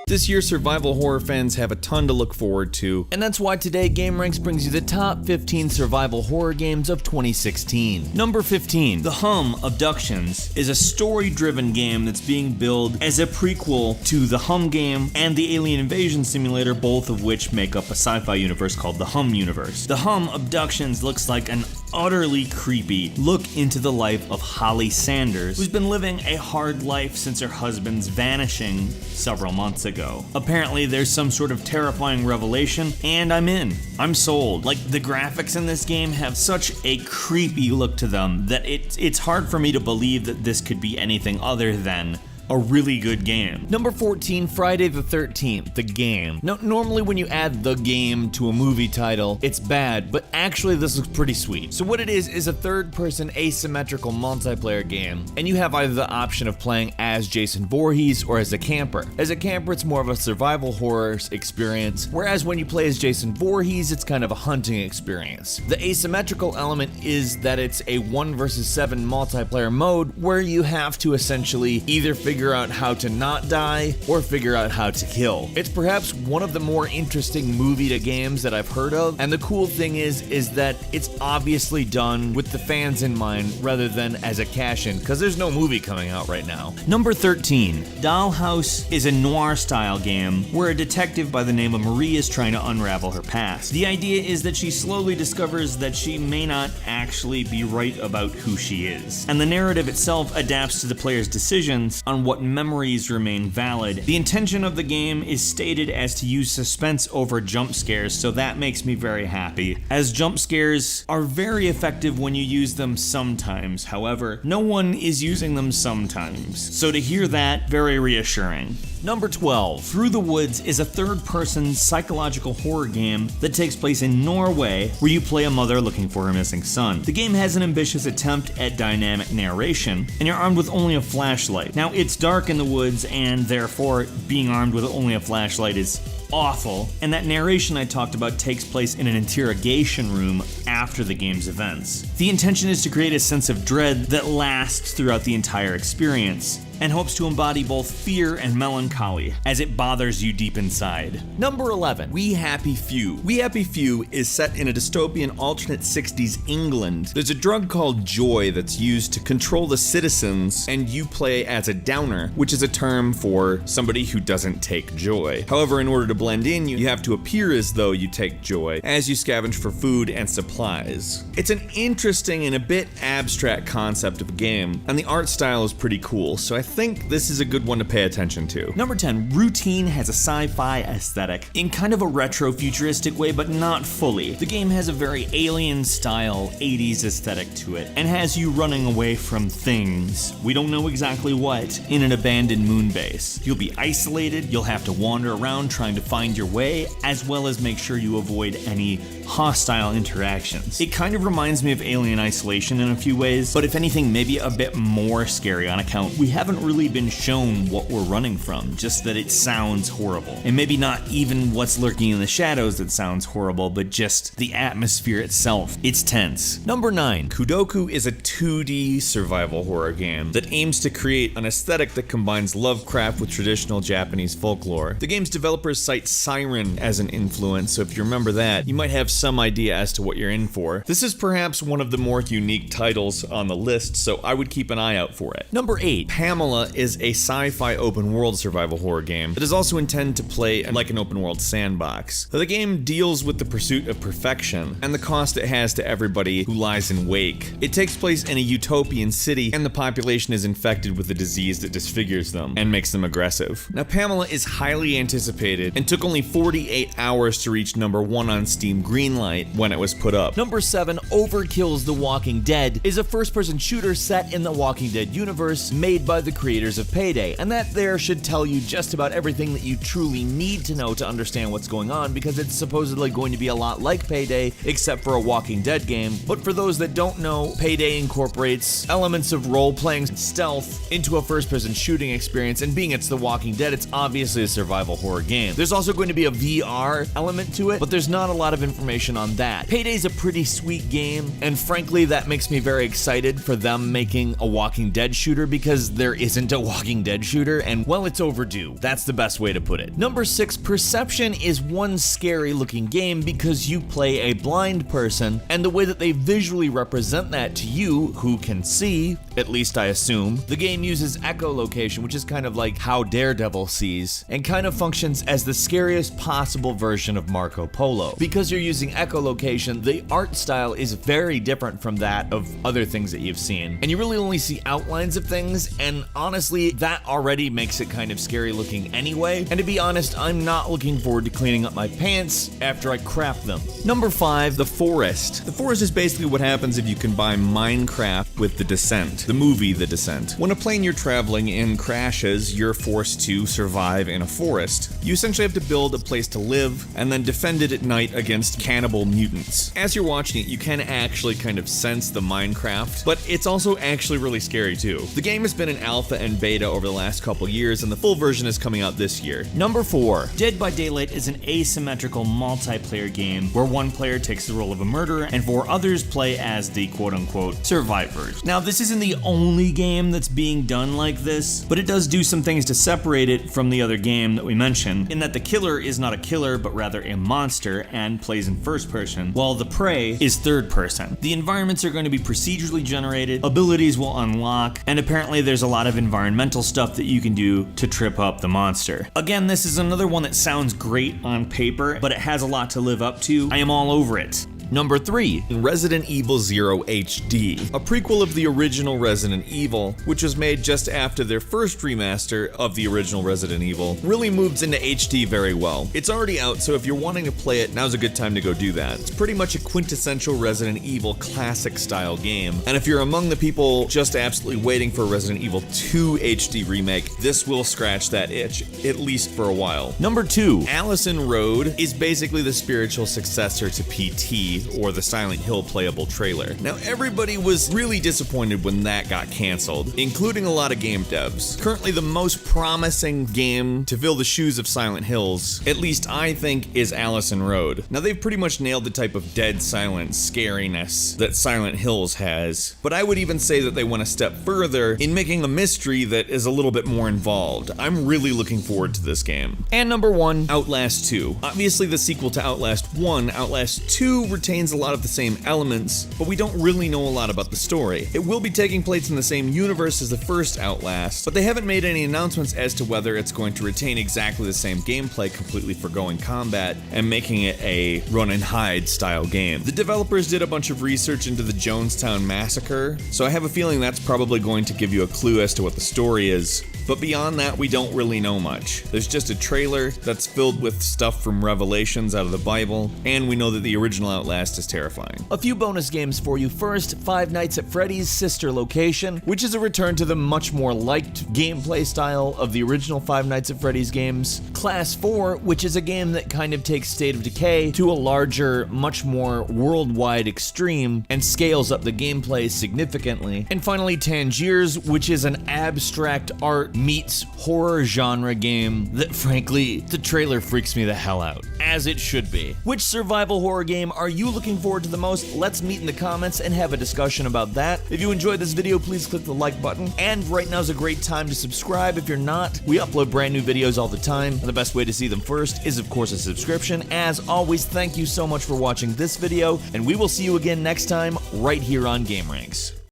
This year, survival horror fans have a ton to look forward to, and that's why today gameranx brings you the top 15 survival horror games of 2016. Number 15, The Hum Abductions is a story-driven game that's being billed as a prequel to the Hum game and the Alien Invasion Simulator, both of which make up a sci-fi universe called the Hum universe. The Hum Abductions looks like an utterly creepy look into the life of Holly Sanders, who's been living a hard life since her husband's vanishing several months ago. Apparently there's some sort of terrifying revelation, and I'm in. I'm sold. Like, the graphics in this game have such a creepy look to them that it's hard for me to believe that this could be anything other than a really good game. Number 14, Friday the 13th, the game. Now, normally when you add the game to a movie title, it's bad, but actually this looks pretty sweet. So what it is a third-person asymmetrical multiplayer game, and you have either the option of playing as Jason Voorhees or as a camper. As a camper, it's more of a survival horror experience, whereas when you play as Jason Voorhees, it's kind of a hunting experience. The asymmetrical element is that it's a 1 versus 7 multiplayer mode where you have to essentially either figure out how to not die or figure out how to kill. It's perhaps one of the more interesting movie to games that I've heard of, and the cool thing is that it's obviously done with the fans in mind rather than as a cash-in, because there's no movie coming out right now. Number 13, Dollhouse is a noir-style game where a detective by the name of Marie is trying to unravel her past. The idea is that she slowly discovers that she may not actually be right about who she is, and the narrative itself adapts to the player's decisions on what memories remain valid. The intention of the game is stated as to use suspense over jump scares, so that makes me very happy, as jump scares are very effective when you use them sometimes. However, no one is using them sometimes, so to hear that, very reassuring. Number 12, Through the Woods is a third-person psychological horror game that takes place in Norway, where you play a mother looking for her missing son. The game has an ambitious attempt at dynamic narration, and you're armed with only a flashlight. Now, it's dark in the woods, and therefore, being armed with only a flashlight is awful, and that narration I talked about takes place in an interrogation room after the game's events. The intention is to create a sense of dread that lasts throughout the entire experience, and hopes to embody both fear and melancholy as it bothers you deep inside. Number 11, We Happy Few. We Happy Few is set in a dystopian alternate 60s England. There's a drug called joy that's used to control the citizens, and you play as a downer, which is a term for somebody who doesn't take joy. However, in order to blend in, you have to appear as though you take joy as you scavenge for food and supplies. It's an interesting and a bit abstract concept of a game, and the art style is pretty cool, so I think this is a good one to pay attention to. Number 10, Routine has a sci-fi aesthetic in kind of a retro-futuristic way, but not fully. The game has a very alien-style 80s aesthetic to it, and has you running away from things, we don't know exactly what, in an abandoned moon base. You'll be isolated, you'll have to wander around trying to find your way, as well as make sure you avoid any hostile interactions. It kind of reminds me of Alien Isolation in a few ways, but if anything, maybe a bit more scary on account we haven't really been shown what we're running from, just that it sounds horrible. And maybe not even what's lurking in the shadows that sounds horrible, but just the atmosphere itself. It's tense. Number 9, Kodoku is a 2D survival horror game that aims to create an aesthetic that combines Lovecraft with traditional Japanese folklore. The game's developers cite Siren as an influence, so if you remember that, you might have some idea as to what you're in for. This is perhaps one of the more unique titles on the list, so I would keep an eye out for it. Number 8, PAMELA is a sci-fi open-world survival horror game that is also intended to play like an open-world sandbox. The game deals with the pursuit of perfection and the cost it has to everybody who lies in wake. It takes place in a utopian city, and the population is infected with a disease that disfigures them and makes them aggressive. Now, PAMELA is highly anticipated and took only 48 hours to reach number 1 on Steam Greenlight when it was put up. Number 7, OVERKILLS The Walking Dead is a first-person shooter set in the Walking Dead universe made by the creators of Payday, and that there should tell you just about everything that you truly need to know to understand what's going on, because it's supposedly going to be a lot like Payday, except for a Walking Dead game. But for those that don't know, Payday incorporates elements of role-playing stealth into a first-person shooting experience, and being it's The Walking Dead, it's obviously a survival horror game. There's also going to be a VR element to it, but there's not a lot of information information on that. Payday's a pretty sweet game, and frankly, that makes me very excited for them making a Walking Dead shooter, because there isn't a Walking Dead shooter, and well, it's overdue. That's the best way to put it. Number 6, Perception is one scary looking game because you play a blind person, and the way that they visually represent that to you, who can see, at least I assume, the game uses echolocation, which is kind of like how Daredevil sees, and kind of functions as the scariest possible version of Marco Polo. Because you're using echolocation, the art style is very different from that of other things that you've seen, and you really only see outlines of things, and honestly, that already makes it kind of scary looking anyway, and to be honest, I'm not looking forward to cleaning up my pants after I crap them. Number 5, The Forest. The Forest is basically what happens if you combine Minecraft with The Descent, the movie The Descent. When a plane you're traveling in crashes, you're forced to survive in a forest. You essentially have to build a place to live, and then defend it at night against cannibal mutants. As you're watching it, you can actually kind of sense the Minecraft, but it's also actually really scary too. The game has been in alpha and beta over the last couple years, and the full version is coming out this year. Number 4, Dead by Daylight is an asymmetrical multiplayer game where one player takes the role of a murderer and 4 others play as the quote-unquote survivors. Now, this isn't the only game that's being done like this, but it does do some things to separate it from the other game that we mentioned, in that the killer is not a killer but rather a monster and plays in first person, while the prey is third person. The environments are going to be procedurally generated, abilities will unlock, and apparently there's a lot of environmental stuff that you can do to trip up the monster. Again, this is another one that sounds great on paper, but it has a lot to live up to. I am all over it. Number 3, Resident Evil 0 HD, a prequel of the original Resident Evil, which was made just after their first remaster of the original Resident Evil, really moves into HD very well. It's already out, so if you're wanting to play it, now's a good time to go do that. It's pretty much a quintessential Resident Evil classic style game, and if you're among the people just absolutely waiting for a Resident Evil 2 HD remake, this will scratch that itch, at least for a while. Number 2, Allison Road is basically the spiritual successor to PT, or the Silent Hill playable trailer. Now, everybody was really disappointed when that got canceled, including a lot of game devs. Currently, the most promising game to fill the shoes of Silent Hills, at least I think, is Allison Road. Now, they've pretty much nailed the type of dead silence scariness that Silent Hills has, but I would even say that they went a step further in making a mystery that is a little bit more involved. I'm really looking forward to this game. And number 1, Outlast 2. Obviously, the sequel to Outlast 1, Outlast 2 retains a lot of the same elements, but we don't really know a lot about the story. It will be taking place in the same universe as the first Outlast, but they haven't made any announcements as to whether it's going to retain exactly the same gameplay, completely foregoing combat, and making it a run and hide style game. The developers did a bunch of research into the Jonestown Massacre, so I have a feeling that's probably going to give you a clue as to what the story is. But beyond that, we don't really know much. There's just a trailer that's filled with stuff from Revelations out of the Bible, and we know that the original Outlast is terrifying. A few bonus games for you. First, Five Nights at Freddy's Sister Location, which is a return to the much more liked gameplay style of the original Five Nights at Freddy's games. Class 4, which is a game that kind of takes State of Decay to a larger, much more worldwide extreme, and scales up the gameplay significantly. And finally, Tangiers, which is an abstract art meets horror genre game that, frankly, the trailer freaks me the hell out, as it should be. Which survival horror game are you looking forward to the most? Let's meet in the comments and have a discussion about that. If you enjoyed this video, please click the like button, and right now is a great time to subscribe if you're not. We upload brand new videos all the time, and the best way to see them first is, of course, a subscription. As always, thank you so much for watching this video, and we will see you again next time right here on gameranx.